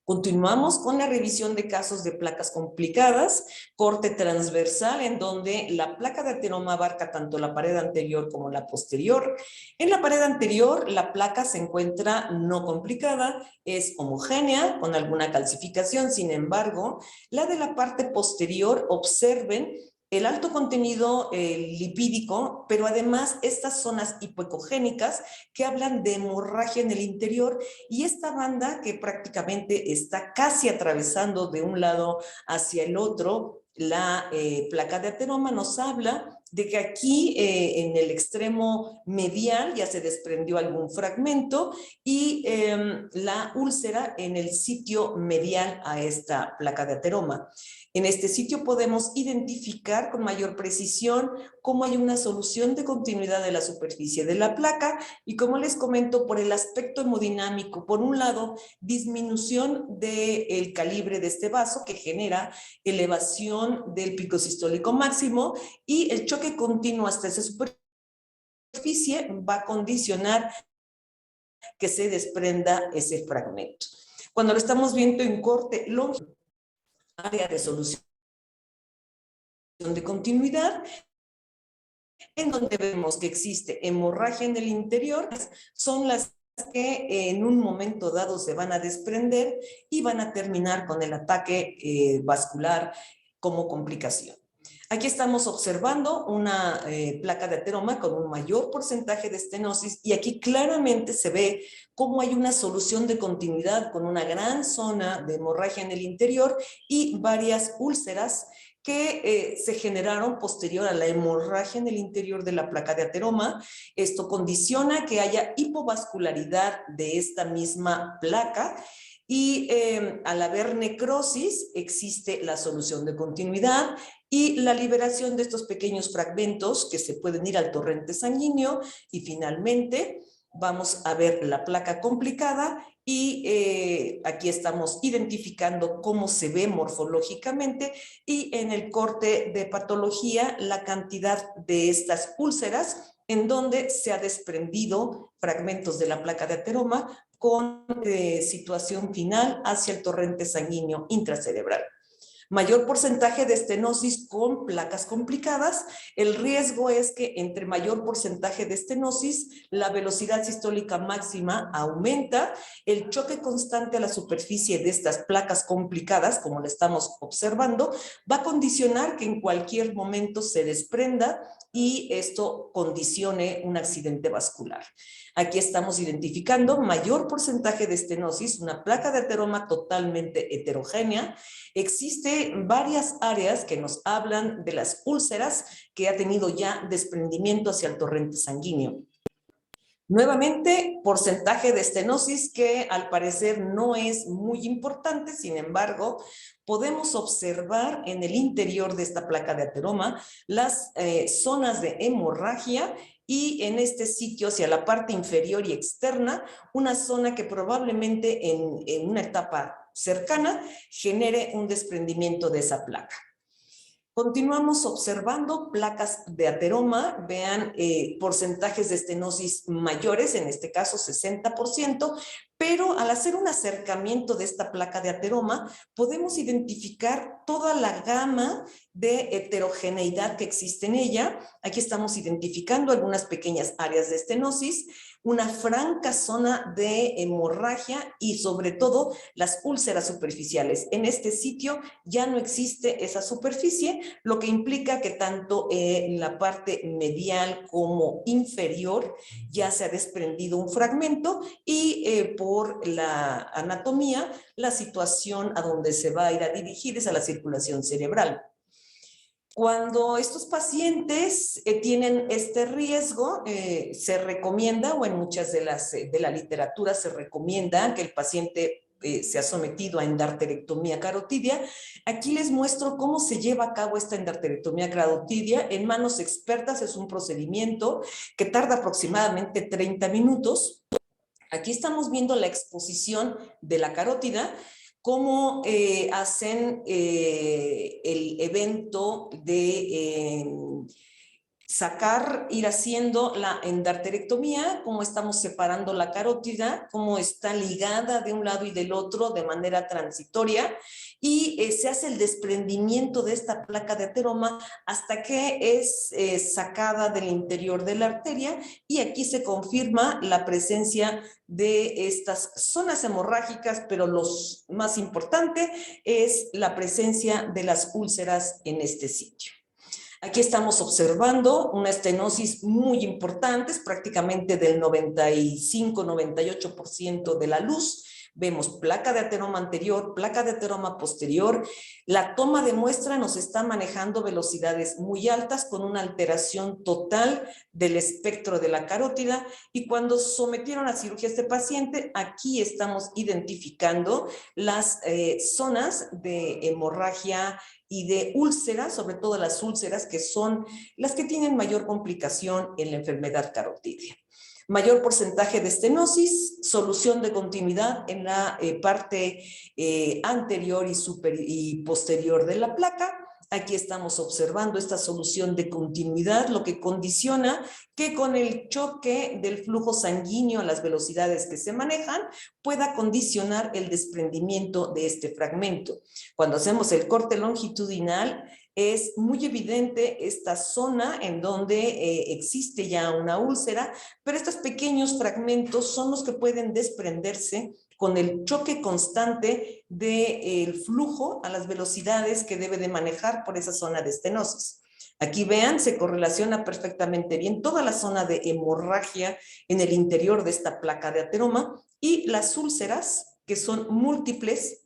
Continuamos con la revisión de casos de placas complicadas, corte transversal, en donde la placa de ateroma abarca tanto la pared anterior como la posterior. En la pared anterior, la placa se encuentra no complicada, es homogénea, con alguna calcificación. Sin embargo, la de la parte posterior, observen el alto contenido lipídico, pero además estas zonas hipoecogénicas que hablan de hemorragia en el interior, y esta banda que prácticamente está casi atravesando de un lado hacia el otro la placa de ateroma, nos habla de que aquí en el extremo medial ya se desprendió algún fragmento, y la úlcera en el sitio medial a esta placa de ateroma. En este sitio podemos identificar con mayor precisión cómo hay una solución de continuidad de la superficie de la placa, y como les comento, por el aspecto hemodinámico, por un lado, disminución del calibre de este vaso que genera elevación del pico sistólico máximo, y el choque continuo hasta esa superficie va a condicionar que se desprenda ese fragmento. Cuando lo estamos viendo en corte longitudinal, área de solución de continuidad, en donde vemos que existe hemorragia en el interior, son las que en un momento dado se van a desprender y van a terminar con el ataque vascular como complicación. Aquí estamos observando una placa de ateroma con un mayor porcentaje de estenosis, y aquí claramente se ve cómo hay una solución de continuidad con una gran zona de hemorragia en el interior y varias úlceras que se generaron posterior a la hemorragia en el interior de la placa de ateroma. Esto condiciona que haya hipovascularidad de esta misma placa, y al haber necrosis existe la solución de continuidad y la liberación de estos pequeños fragmentos que se pueden ir al torrente sanguíneo, y finalmente vamos a ver la placa complicada, y aquí estamos identificando cómo se ve morfológicamente, y en el corte de patología la cantidad de estas úlceras en donde se ha desprendido fragmentos de la placa de ateroma con situación final hacia el torrente sanguíneo intracerebral. Mayor porcentaje de estenosis con placas complicadas. El riesgo es que entre mayor porcentaje de estenosis, la velocidad sistólica máxima aumenta, el choque constante a la superficie de estas placas complicadas, como lo estamos observando, va a condicionar que en cualquier momento se desprenda, y esto condicione un accidente vascular. Aquí estamos identificando mayor porcentaje de estenosis, una placa de ateroma totalmente heterogénea. Existen varias áreas que nos hablan de las úlceras que ha tenido ya desprendimiento hacia el torrente sanguíneo. Nuevamente, porcentaje de estenosis que al parecer no es muy importante, sin embargo, podemos observar en el interior de esta placa de ateroma las zonas de hemorragia, y en este sitio hacia la parte inferior y externa, una zona que probablemente en una etapa cercana genere un desprendimiento de esa placa. Continuamos observando placas de ateroma, vean porcentajes de estenosis mayores, en este caso 60%, pero al hacer un acercamiento de esta placa de ateroma, podemos identificar toda la gama de heterogeneidad que existe en ella. Aquí estamos identificando algunas pequeñas áreas de estenosis, una franca zona de hemorragia y sobre todo las úlceras superficiales. En este sitio ya no existe esa superficie, lo que implica que tanto en la parte medial como inferior ya se ha desprendido un fragmento y por la anatomía, la situación a donde se va a ir a dirigir es a la circulación cerebral. Cuando estos pacientes tienen este riesgo, se recomienda, o en muchas de la literatura se recomienda que el paciente sea sometido a endarterectomía carotidia. Aquí les muestro cómo se lleva a cabo esta endarterectomía carotidia en manos expertas. Es un procedimiento que tarda aproximadamente 30 minutos. Aquí estamos viendo la exposición de la carótida, cómo hacen el evento de sacar, ir haciendo la endarterectomía, cómo estamos separando la carótida, cómo está ligada de un lado y del otro de manera transitoria, y se hace el desprendimiento de esta placa de ateroma hasta que es sacada del interior de la arteria, y aquí se confirma la presencia de estas zonas hemorrágicas, pero lo más importante es la presencia de las úlceras en este sitio. Aquí estamos observando una estenosis muy importante, es prácticamente del 95-98% de la luz. Vemos placa de ateroma anterior, placa de ateroma posterior. La toma de muestra nos está manejando velocidades muy altas con una alteración total del espectro de la carótida, y cuando sometieron a cirugía a este paciente, aquí estamos identificando las zonas de hemorragia y de úlceras, sobre todo las úlceras que son las que tienen mayor complicación en la enfermedad carotídea. Mayor porcentaje de estenosis, solución de continuidad en la parte anterior y posterior de la placa. Aquí estamos observando esta solución de continuidad, lo que condiciona que con el choque del flujo sanguíneo a las velocidades que se manejan, pueda condicionar el desprendimiento de este fragmento. Cuando hacemos el corte longitudinal, es muy evidente esta zona en donde existe ya una úlcera, pero estos pequeños fragmentos son los que pueden desprenderse con el choque constante del flujo a las velocidades que debe de manejar por esa zona de estenosis. Aquí vean, se correlaciona perfectamente bien toda la zona de hemorragia en el interior de esta placa de ateroma y las úlceras, que son múltiples.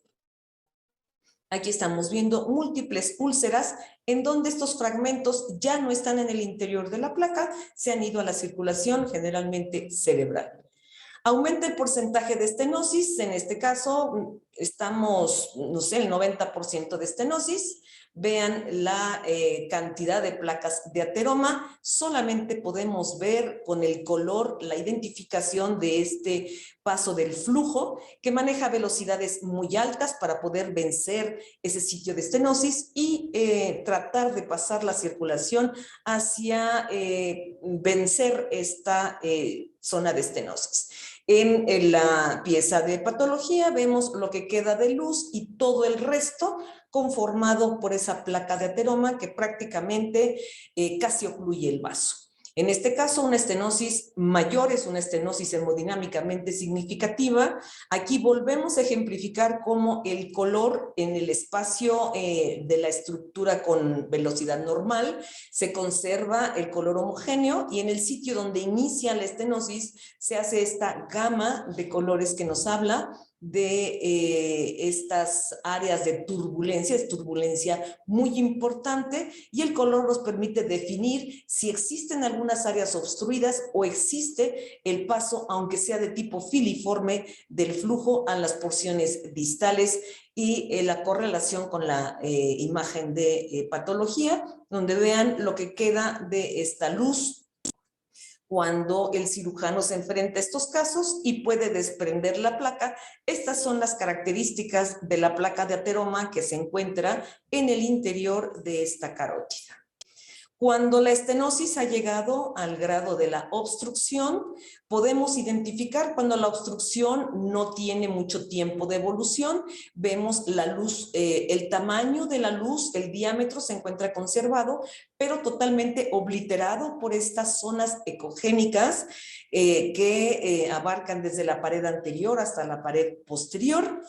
Aquí estamos viendo múltiples úlceras en donde estos fragmentos ya no están en el interior de la placa, se han ido a la circulación generalmente cerebral. Aumenta el porcentaje de estenosis, en este caso estamos, no sé, el 90% de estenosis. Vean la cantidad de placas de ateroma. Solamente podemos ver con el color la identificación de este paso del flujo que maneja velocidades muy altas para poder vencer ese sitio de estenosis y tratar de pasar la circulación hacia vencer esta zona de estenosis. En la pieza de patología vemos lo que queda de luz y todo el resto conformado por esa placa de ateroma que prácticamente casi ocluye el vaso. En este caso, una estenosis mayor es una estenosis hemodinámicamente significativa. Aquí volvemos a ejemplificar cómo el color en el espacio de la estructura con velocidad normal se conserva el color homogéneo, y en el sitio donde inicia la estenosis se hace esta gama de colores que nos habla de estas áreas de turbulencia. Es turbulencia muy importante, y el color nos permite definir si existen algunas áreas obstruidas o existe el paso, aunque sea de tipo filiforme, del flujo a las porciones distales, y la correlación con la imagen de patología, donde vean lo que queda de esta luz. Cuando el cirujano se enfrenta a estos casos y puede desprender la placa, estas son las características de la placa de ateroma que se encuentra en el interior de esta carótida. Cuando la estenosis ha llegado al grado de la obstrucción, podemos identificar cuando la obstrucción no tiene mucho tiempo de evolución. Vemos la luz, el tamaño de la luz, el diámetro se encuentra conservado, pero totalmente obliterado por estas zonas ecogénicas que abarcan desde la pared anterior hasta la pared posterior.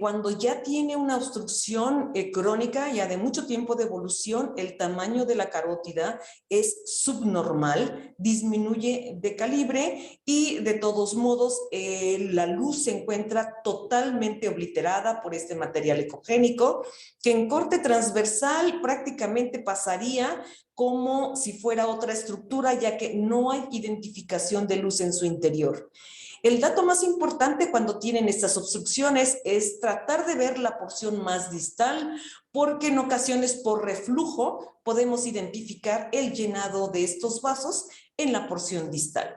Cuando ya tiene una obstrucción crónica, ya de mucho tiempo de evolución, el tamaño de la carótida es subnormal, disminuye de calibre y de todos modos la luz se encuentra totalmente obliterada por este material ecogénico que en corte transversal prácticamente pasaría como si fuera otra estructura, ya que no hay identificación de luz en su interior. El dato más importante cuando tienen estas obstrucciones es tratar de ver la porción más distal, porque en ocasiones por reflujo podemos identificar el llenado de estos vasos en la porción distal.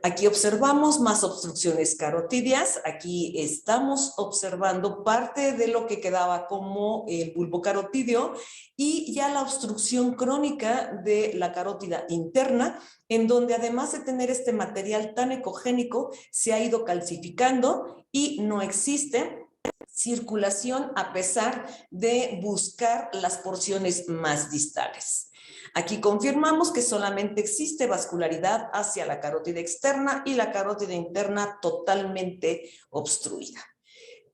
Aquí observamos más obstrucciones carotídeas. Aquí estamos observando parte de lo que quedaba como el bulbo carotídeo y ya la obstrucción crónica de la carótida interna, en donde además de tener este material tan ecogénico, se ha ido calcificando y no existe circulación a pesar de buscar las porciones más distales. Aquí confirmamos que solamente existe vascularidad hacia la carótida externa y la carótida interna totalmente obstruida.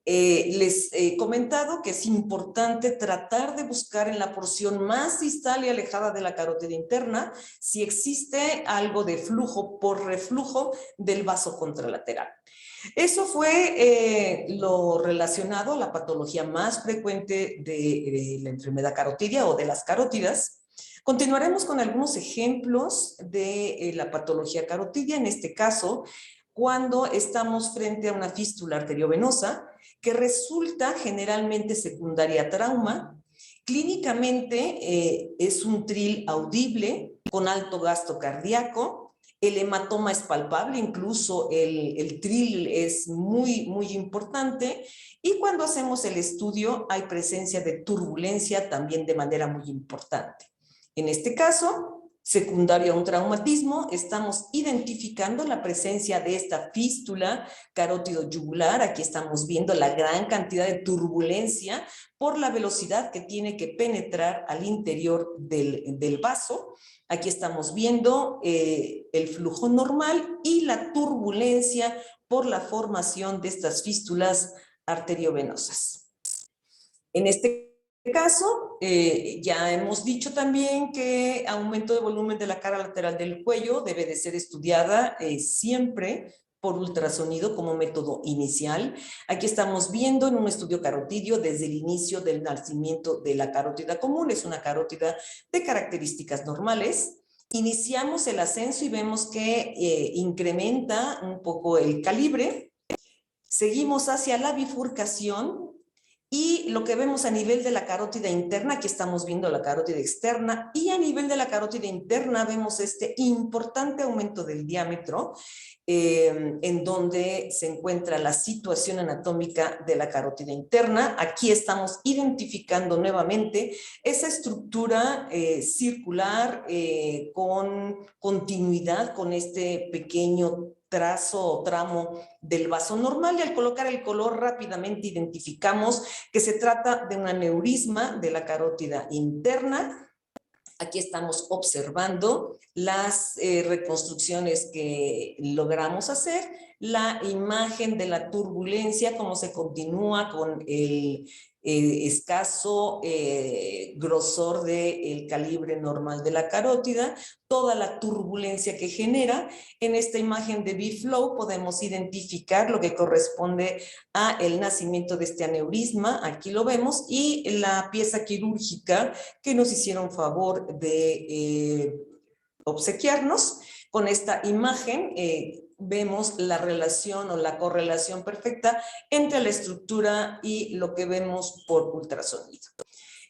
Les he comentado que es importante tratar de buscar en la porción más distal y alejada de la carótida interna si existe algo de flujo por reflujo del vaso contralateral. Eso fue lo relacionado a la patología más frecuente de la enfermedad carotidia o de las carótidas. Continuaremos con algunos ejemplos de la patología carotidia, en este caso, cuando estamos frente a una fístula arteriovenosa que resulta generalmente secundaria a trauma. Clínicamente es un tril audible con alto gasto cardíaco. El hematoma es palpable, incluso el tril es muy importante. Y cuando hacemos el estudio hay presencia de turbulencia también de manera muy importante. En este caso, secundario a un traumatismo, estamos identificando la presencia de esta fístula carótido-yugular. Aquí estamos viendo la gran cantidad de turbulencia por la velocidad que tiene que penetrar al interior del vaso. Aquí estamos viendo el flujo normal y la turbulencia por la formación de estas fístulas arteriovenosas. En este caso, ya hemos dicho también que aumento de volumen de la cara lateral del cuello debe de ser estudiada siempre por ultrasonido como método inicial. Aquí estamos viendo en un estudio carotidio desde el inicio del nacimiento de la carótida común. Es una carótida de características normales. Iniciamos el ascenso y vemos que incrementa un poco el calibre. Seguimos hacia la bifurcación y lo que vemos a nivel de la carótida interna, aquí estamos viendo la carótida externa, y a nivel de la carótida interna vemos este importante aumento del diámetro en donde se encuentra la situación anatómica de la carótida interna. Aquí estamos identificando nuevamente esa estructura circular con continuidad con este pequeño trazo o tramo del vaso normal, y al colocar el color rápidamente identificamos que se trata de un aneurisma de la carótida interna. Aquí estamos observando las reconstrucciones que logramos hacer, la imagen de la turbulencia, cómo se continúa con el escaso grosor del calibre normal de la carótida, toda la turbulencia que genera. En esta imagen de B-Flow podemos identificar lo que corresponde a el nacimiento de este aneurisma, aquí lo vemos, y la pieza quirúrgica que nos hicieron favor de obsequiarnos. Con esta imagen vemos la relación o la correlación perfecta entre la estructura y lo que vemos por ultrasonido.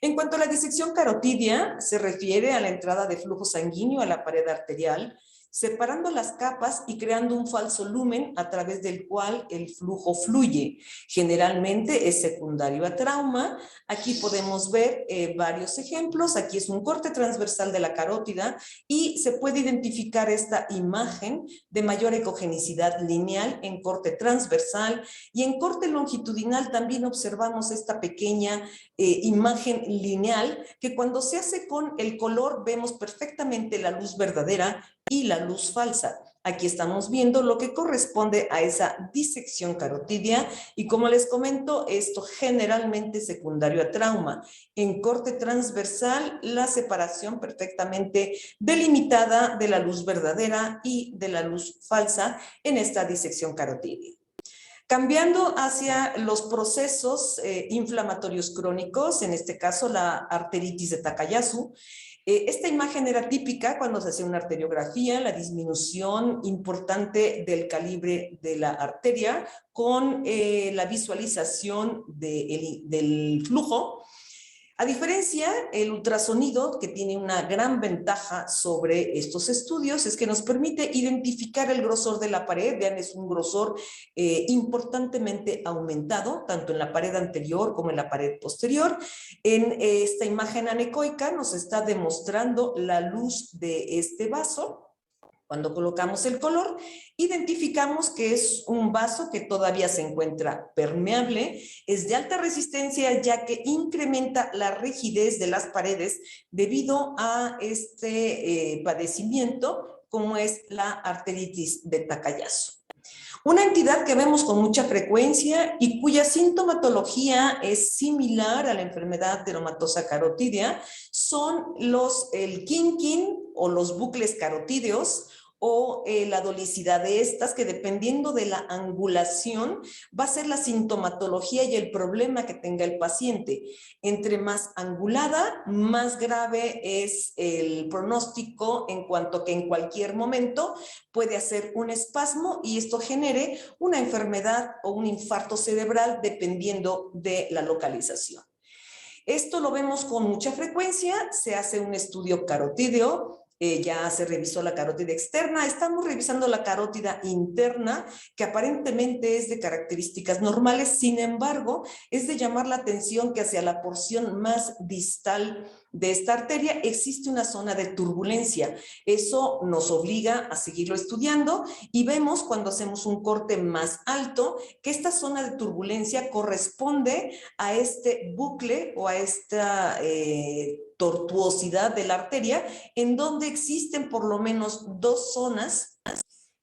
En cuanto a la disección carotidia, se refiere a la entrada de flujo sanguíneo a la pared arterial separando las capas y creando un falso lumen a través del cual el flujo fluye. Generalmente es secundario a trauma. Aquí podemos ver varios ejemplos. Aquí es un corte transversal de la carótida y se puede identificar esta imagen de mayor ecogenicidad lineal en corte transversal, y en corte longitudinal también observamos esta pequeña imagen lineal que cuando se hace con el color vemos perfectamente la luz verdadera y la luz falsa. Aquí estamos viendo lo que corresponde a esa disección carotidia y, como les comento, esto generalmente es secundario a trauma. En corte transversal, la separación perfectamente delimitada de la luz verdadera y de la luz falsa en esta disección carotidia. Cambiando hacia los procesos inflamatorios crónicos, en este caso la arteritis de Takayasu, esta imagen era típica cuando se hacía una arteriografía, la disminución importante del calibre de la arteria con la visualización del flujo. A diferencia, el ultrasonido, que tiene una gran ventaja sobre estos estudios, es que nos permite identificar el grosor de la pared. Vean, es un grosor importantemente aumentado, tanto en la pared anterior como en la pared posterior. En esta imagen anecoica nos está demostrando la luz de este vaso. Cuando colocamos el color, identificamos que es un vaso que todavía se encuentra permeable, es de alta resistencia ya que incrementa la rigidez de las paredes debido a este padecimiento, como es la arteritis de Takayasu. Una entidad que vemos con mucha frecuencia y cuya sintomatología es similar a la enfermedad dermatosa carotídea son el quinquín o los bucles carotídeos, o la dolicidad de estas, que dependiendo de la angulación va a ser la sintomatología y el problema que tenga el paciente. Entre más angulada, más grave es el pronóstico, en cuanto que en cualquier momento puede hacer un espasmo y esto genere una enfermedad o un infarto cerebral dependiendo de la localización. Esto lo vemos con mucha frecuencia, se hace un estudio carotídeo, ya se revisó la carótida externa, estamos revisando la carótida interna, que aparentemente es de características normales. Sin embargo, es de llamar la atención que hacia la porción más distal de esta arteria existe una zona de turbulencia. Eso nos obliga a seguirlo estudiando y vemos cuando hacemos un corte más alto que esta zona de turbulencia corresponde a este bucle o a esta tortuosidad de la arteria, en donde existen por lo menos dos zonas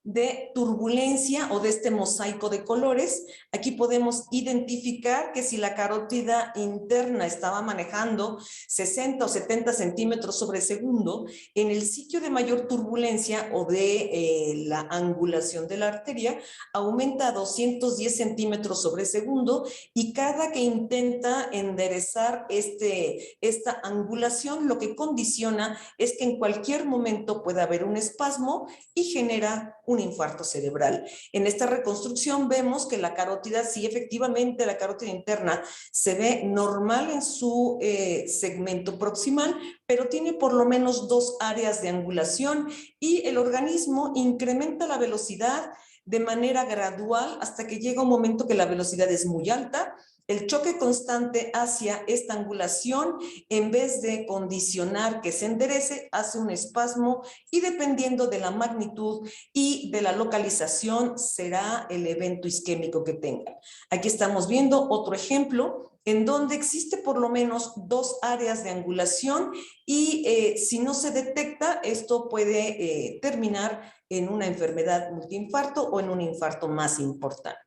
de turbulencia o de este mosaico de colores. Aquí podemos identificar que si la carótida interna estaba manejando 60 o 70 centímetros sobre segundo, en el sitio de mayor turbulencia o de la angulación de la arteria aumenta a 210 centímetros sobre segundo, y cada que intenta enderezar esta angulación, lo que condiciona es que en cualquier momento puede haber un espasmo y genera un infarto cerebral. En esta reconstrucción vemos que la carótida, sí, efectivamente la carótida interna se ve normal en su segmento proximal, pero tiene por lo menos dos áreas de angulación y el organismo incrementa la velocidad de manera gradual hasta que llega un momento que la velocidad es muy alta. El choque constante hacia esta angulación, en vez de condicionar que se enderece, hace un espasmo y dependiendo de la magnitud y de la localización será el evento isquémico que tenga. Aquí estamos viendo otro ejemplo en donde existe por lo menos dos áreas de angulación y si no se detecta, esto puede terminar en una enfermedad multiinfarto o en un infarto más importante.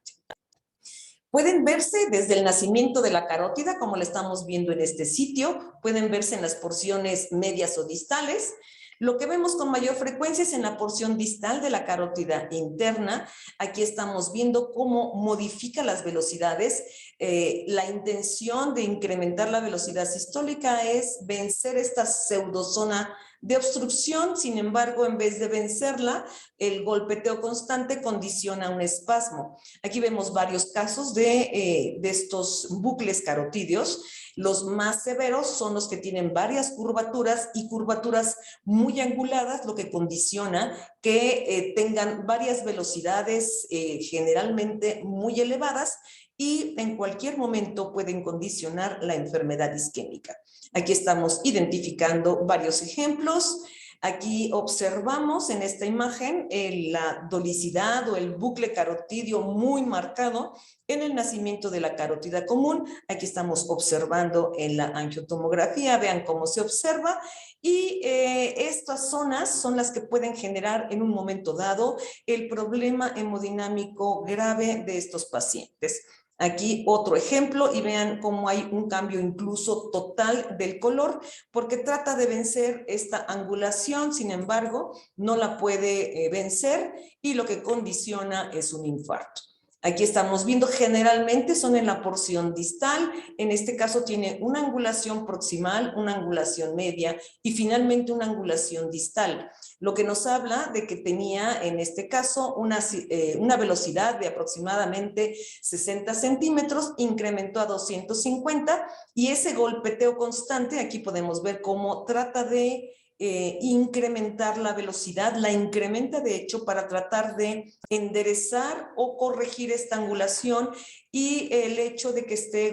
Pueden verse desde el nacimiento de la carótida, como la estamos viendo en este sitio, pueden verse en las porciones medias o distales. Lo que vemos con mayor frecuencia es en la porción distal de la carótida interna. Aquí estamos viendo cómo modifica las velocidades. La intención de incrementar la velocidad sistólica es vencer esta pseudozona de obstrucción. Sin embargo, en vez de vencerla, el golpeteo constante condiciona un espasmo. Aquí vemos varios casos de estos bucles carotídeos. Los más severos son los que tienen varias curvaturas y curvaturas muy anguladas, lo que condiciona que tengan varias velocidades generalmente muy elevadas y en cualquier momento pueden condicionar la enfermedad isquémica. Aquí estamos identificando varios ejemplos. Aquí observamos en esta imagen la dolicidad o el bucle carotídeo muy marcado en el nacimiento de la carótida común. Aquí estamos observando en la angiotomografía, vean cómo se observa. Y estas zonas son las que pueden generar en un momento dado el problema hemodinámico grave de estos pacientes. Aquí otro ejemplo y vean cómo hay un cambio incluso total del color porque trata de vencer esta angulación, sin embargo, no la puede vencer y lo que condiciona es un infarto. Aquí estamos viendo, generalmente son en la porción distal, en este caso tiene una angulación proximal, una angulación media y finalmente una angulación distal, lo que nos habla de que tenía en este caso una velocidad de aproximadamente 60 centímetros, incrementó a 250 y ese golpeteo constante, aquí podemos ver cómo trata de incrementar la velocidad, la incrementa de hecho para tratar de enderezar o corregir esta angulación y el hecho de que esté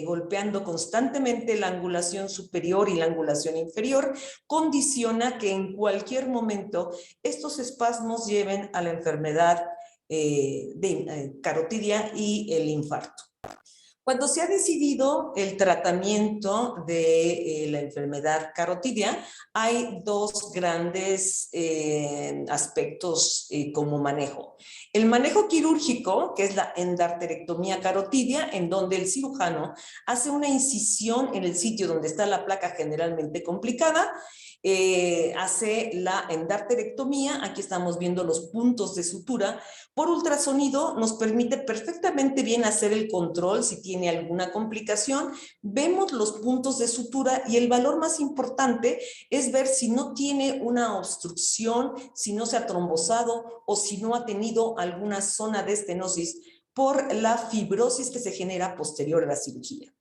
golpeando constantemente la angulación superior y la angulación inferior condiciona que en cualquier momento estos espasmos lleven a la enfermedad carotidia y el infarto. Cuando se ha decidido el tratamiento de la enfermedad carotidia, hay dos grandes aspectos como manejo. El manejo quirúrgico, que es la endarterectomía carotidia, en donde el cirujano hace una incisión en el sitio donde está la placa generalmente complicada, hace la endarterectomía, aquí estamos viendo los puntos de sutura, por ultrasonido nos permite perfectamente bien hacer el control si tiene alguna complicación, vemos los puntos de sutura y el valor más importante es ver si no tiene una obstrucción, si no se ha trombosado o si no ha tenido alguna zona de estenosis por la fibrosis que se genera posterior a la cirugía.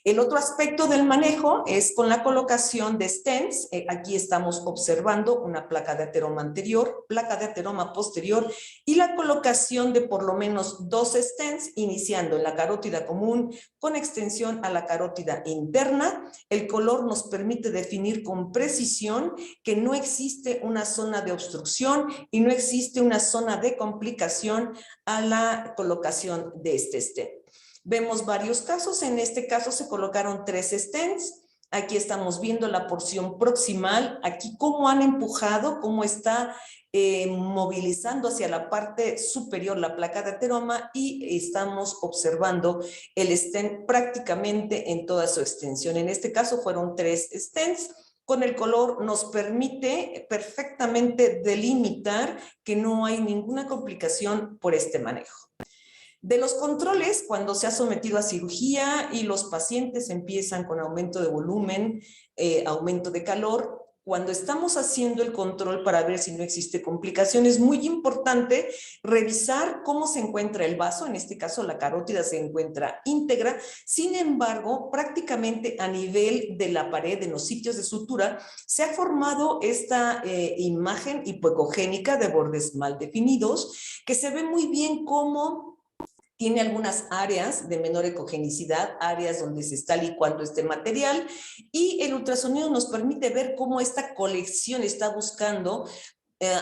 El otro aspecto del manejo es con la colocación de stents. Aquí estamos observando una placa de ateroma anterior, placa de ateroma posterior y la colocación de por lo menos 2 stents, iniciando en la carótida común con extensión a la carótida interna. El color nos permite definir con precisión que no existe una zona de obstrucción y no existe una zona de complicación a la colocación de este stent. Vemos varios casos, en este caso se colocaron 3 stents, aquí estamos viendo la porción proximal, aquí cómo han empujado, cómo está movilizando hacia la parte superior la placa de ateroma y estamos observando el stent prácticamente en toda su extensión. En este caso fueron 3 stents. Con el color nos permite perfectamente delimitar que no hay ninguna complicación por este manejo. De los controles, cuando se ha sometido a cirugía y los pacientes empiezan con aumento de volumen, aumento de calor, cuando estamos haciendo el control para ver si no existe complicación, es muy importante revisar cómo se encuentra el vaso, en este caso la carótida se encuentra íntegra, sin embargo, prácticamente a nivel de la pared, en los sitios de sutura, se ha formado esta imagen hipoecogénica de bordes mal definidos, que se ve muy bien cómo tiene algunas áreas de menor ecogenicidad, áreas donde se está licuando este material y el ultrasonido nos permite ver cómo esta colección está buscando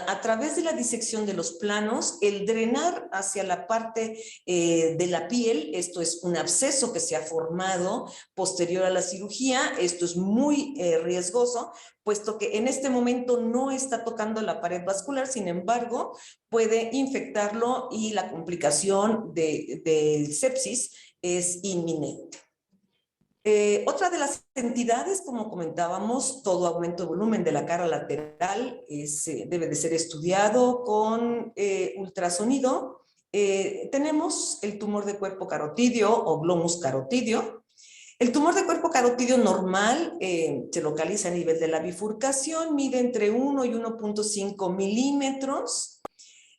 a través de la disección de los planos, el drenar hacia la parte de la piel, esto es un absceso que se ha formado posterior a la cirugía, esto es muy riesgoso, puesto que en este momento no está tocando la pared vascular, sin embargo, puede infectarlo y la complicación de sepsis es inminente. Otra de las entidades, como comentábamos, todo aumento de volumen de la cara lateral debe de ser estudiado con ultrasonido. Tenemos el tumor de cuerpo carotidio o glomus carotidio. El tumor de cuerpo carotídeo normal se localiza a nivel de la bifurcación, mide entre 1 y 1.5 milímetros.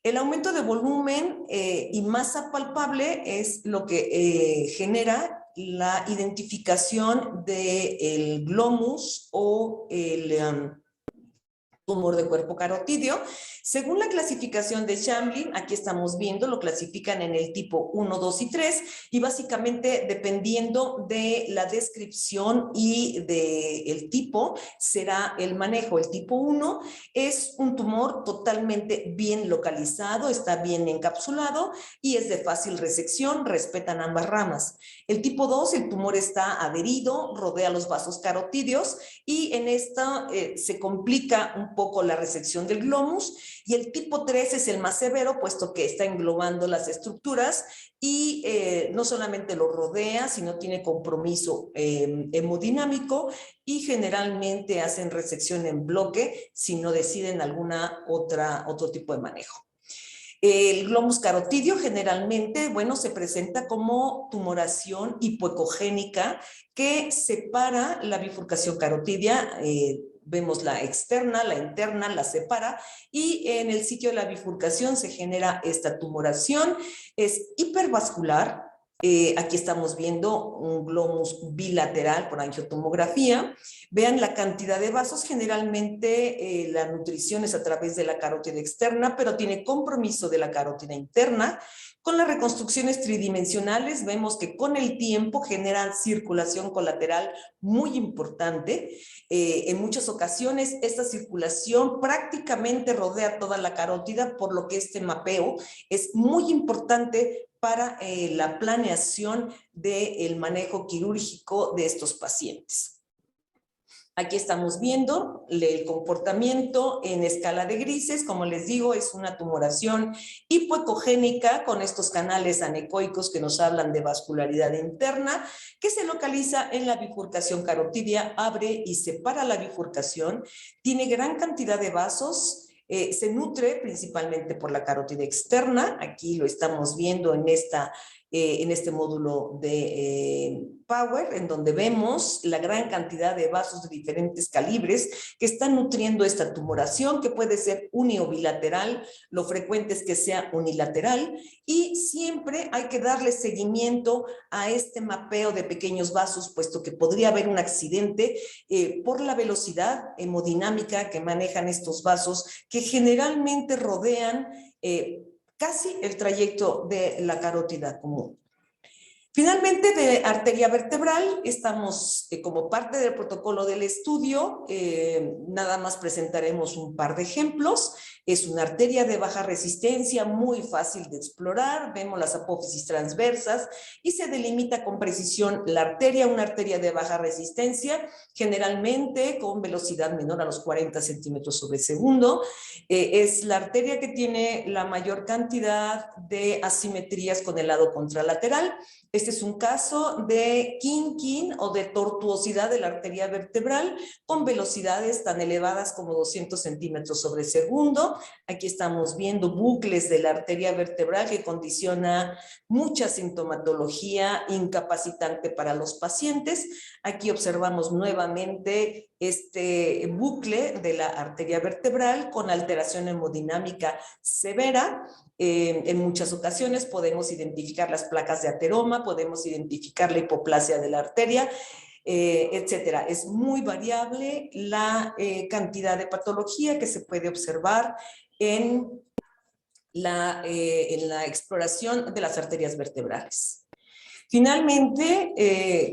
El aumento de volumen y masa palpable es lo que genera la identificación del glomus o el tumor de cuerpo carotídeo. Según la clasificación de Chamblin, aquí estamos viendo, lo clasifican en el tipo 1, 2 y 3, y básicamente dependiendo de la descripción y del tipo, será el manejo. El tipo 1 es un tumor totalmente bien localizado, está bien encapsulado y es de fácil resección, respetan ambas ramas. El tipo 2, el tumor está adherido, rodea los vasos carotídeos y en esta se complica un poco la resección del glomus, y el tipo 3 es el más severo, puesto que está englobando las estructuras y no solamente lo rodea, sino tiene compromiso hemodinámico, y generalmente hacen resección en bloque si no deciden otro tipo de manejo. El glomus carotídeo generalmente, bueno, se presenta como tumoración hipoecogénica que separa la bifurcación carotídea. Vemos la externa, la interna, la separa, y en el sitio de la bifurcación se genera esta tumoración. Es hipervascular. Aquí estamos viendo un glomus bilateral por angiotomografía. Vean la cantidad de vasos. Generalmente la nutrición es a través de la carótida externa, pero tiene compromiso de la carótida interna. Con las reconstrucciones tridimensionales vemos que con el tiempo generan circulación colateral muy importante. En muchas ocasiones esta circulación prácticamente rodea toda la carótida, por lo que este mapeo es muy importante para la planeación del manejo quirúrgico de estos pacientes. Aquí estamos viendo el comportamiento en escala de grises. Como les digo, es una tumoración hipoecogénica con estos canales anecoicos que nos hablan de vascularidad interna, que se localiza en la bifurcación carotídea, abre y separa la bifurcación, tiene gran cantidad de vasos. Se nutre principalmente por la carótida externa. Aquí lo estamos viendo en este módulo de Power, en donde vemos la gran cantidad de vasos de diferentes calibres que están nutriendo esta tumoración, que puede ser uni o bilateral. Lo frecuente es que sea unilateral, y siempre hay que darle seguimiento a este mapeo de pequeños vasos, puesto que podría haber un accidente por la velocidad hemodinámica que manejan estos vasos, que generalmente rodean casi el trayecto de la carótida común. Finalmente, de arteria vertebral, estamos como parte del protocolo del estudio, nada más presentaremos un par de ejemplos. Es una arteria de baja resistencia, muy fácil de explorar. Vemos las apófisis transversas y se delimita con precisión la arteria, una arteria de baja resistencia, generalmente con velocidad menor a los 40 centímetros sobre segundo. Es la arteria que tiene la mayor cantidad de asimetrías con el lado contralateral. Este es un caso de kinking o de tortuosidad de la arteria vertebral con velocidades tan elevadas como 200 centímetros sobre segundo. Aquí estamos viendo bucles de la arteria vertebral que condiciona mucha sintomatología incapacitante para los pacientes. Aquí observamos nuevamente este bucle de la arteria vertebral con alteración hemodinámica severa. En muchas ocasiones podemos identificar las placas de ateroma, podemos identificar la hipoplasia de la arteria, etcétera. Es muy variable la cantidad de patología que se puede observar en la exploración de las arterias vertebrales. Finalmente,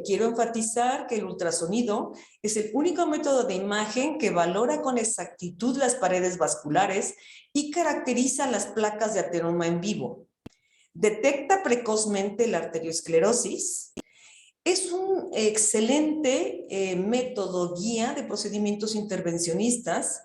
quiero enfatizar que el ultrasonido es el único método de imagen que valora con exactitud las paredes vasculares y caracteriza las placas de ateroma en vivo. Detecta precozmente la arteriosclerosis. Es un excelente método guía de procedimientos intervencionistas,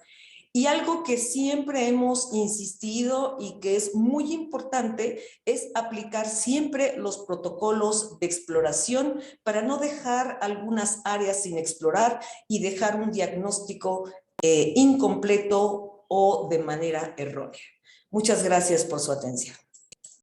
y algo que siempre hemos insistido y que es muy importante es aplicar siempre los protocolos de exploración para no dejar algunas áreas sin explorar y dejar un diagnóstico incompleto o de manera errónea. Muchas gracias por su atención.